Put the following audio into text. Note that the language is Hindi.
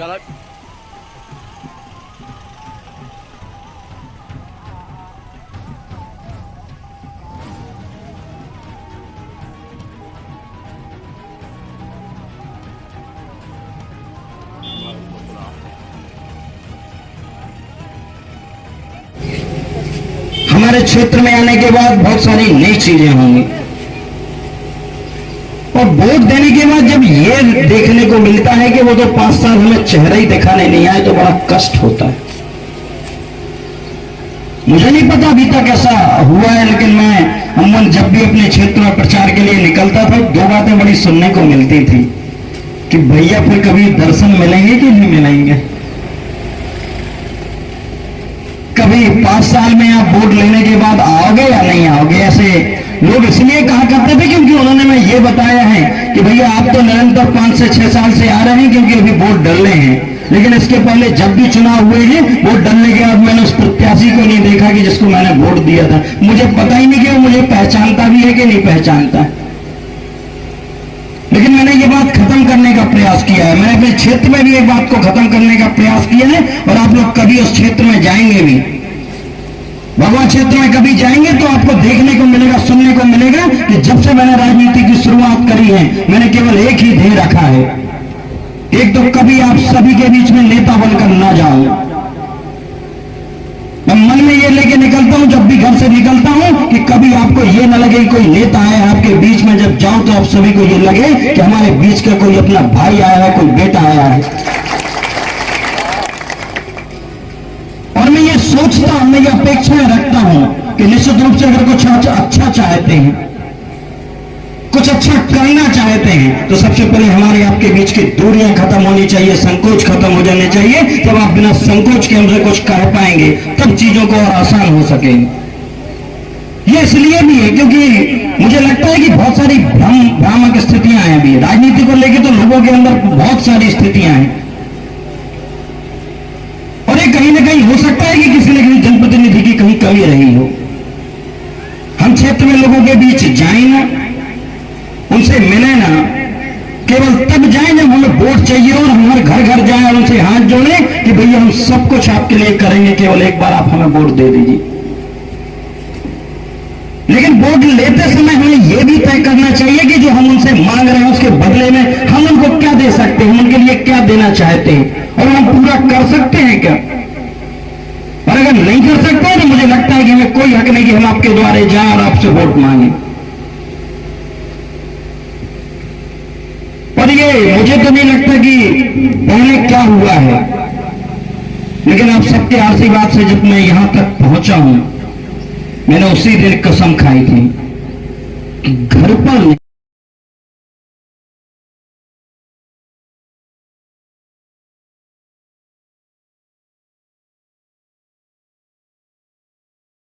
साला हमारे क्षेत्र में आने के बाद बहुत सारी नई चीजें होंगी और वोट देने के बाद जब ये देखने को मिलता है कि वो तो 5 साल हमें चेहरा ही दिखाने नहीं आए तो बड़ा कष्ट होता है। मुझे नहीं पता अभी तक ऐसा हुआ है, लेकिन मैं अमूमन जब भी अपने क्षेत्र में प्रचार के लिए निकलता था 2 बातें बड़ी सुनने को मिलती थी कि भैया फिर कभी दर्शन मिलेंगे कि नहीं मिलेंगे, कभी 5 साल में आप वोट लेने के बाद आओगे या नहीं आओगे। ऐसे लोग इसलिए कहा करते थे क्योंकि उन्होंने मैं ये बताया है कि भैया आप तो निरंतर 5 से 6 साल से आ रहे हैं क्योंकि अभी वोट डलने हैं, लेकिन इसके पहले जब भी चुनाव हुए हैं वोट डलने के बाद मैंने उस प्रत्याशी को नहीं देखा कि जिसको मैंने वोट दिया था। मुझे पता ही नहीं कि वो मुझे पहचानता भी है कि नहीं पहचानता। लेकिन मैंने ये बात खत्म करने का प्रयास किया है, मैंने अपने क्षेत्र में भी एक बात को खत्म करने का प्रयास किया है और आप लोग कभी उस क्षेत्र में जाएंगे भी, भगवान क्षेत्र में कभी जाएंगे तो आपको देखने को मिलेगा, सुनने को मिलेगा कि जब से मैंने राजनीति की शुरुआत करी है मैंने केवल एक ही ध्येय रखा है, एक तो कभी आप सभी के बीच में नेता बनकर ना जाऊं। मैं मन में ये लेके निकलता हूं जब भी घर से निकलता हूं कि कभी आपको ये ना लगे कोई नेता आया है आपके बीच में, जब जाऊं तो आप सभी को ये लगे कि हमारे बीच का कोई अपना भाई आया है, कोई बेटा आया है। और मैं ये सोचता हूं, मैं ये अपेक्षाएं रखता हूं कि निश्चित रूप से अगर कुछ अच्छा चाहते हैं, कुछ अच्छा करना चाहते हैं तो सबसे पहले हमारे आपके बीच की दूरियां खत्म होनी चाहिए, संकोच खत्म हो जाने चाहिए। जब आप बिना संकोच के हमसे कुछ कह पाएंगे तब चीजों को और आसान हो सकेंगे। ये इसलिए भी है क्योंकि मुझे लगता है कि बहुत सारी भ्रामक स्थितियां हैं अभी राजनीति को लेकर, तो लोगों के अंदर बहुत सारी स्थितियां हैं और ये कहीं ना कहीं हो सकता है कि किसी न किसी जनप्रतिनिधि की कहीं कमी रही हो। हम क्षेत्र में लोगों के बीच जाए ना, उनसे मिले ना, केवल तब जाए जब हमें वोट चाहिए और हमारे घर घर जाए और उनसे हाथ जोड़े कि भैया हम सब कुछ आपके लिए करेंगे, केवल एक बार आप हमें वोट दे दीजिए। लेकिन वोट लेते समय हमें यह भी तय करना चाहिए कि जो हम उनसे मांग रहे हैं उसके बदले में हम उनको क्या दे सकते हैं, हम उनके लिए क्या देना चाहते हैं और हम पूरा कर सकते हैं क्या। और अगर नहीं कर सकते तो मुझे लगता है कि हमें कोई हक नहीं कि हम आपके द्वारे जाएं और आपसे वोट मांगे। और ये मुझे तो नहीं लगता कि पहले क्या हुआ है, लेकिन आप सबके आशीर्वाद से जब मैं यहां तक पहुंचा हूं, मैंने उसी दिन कसम खाई थी कि घर पर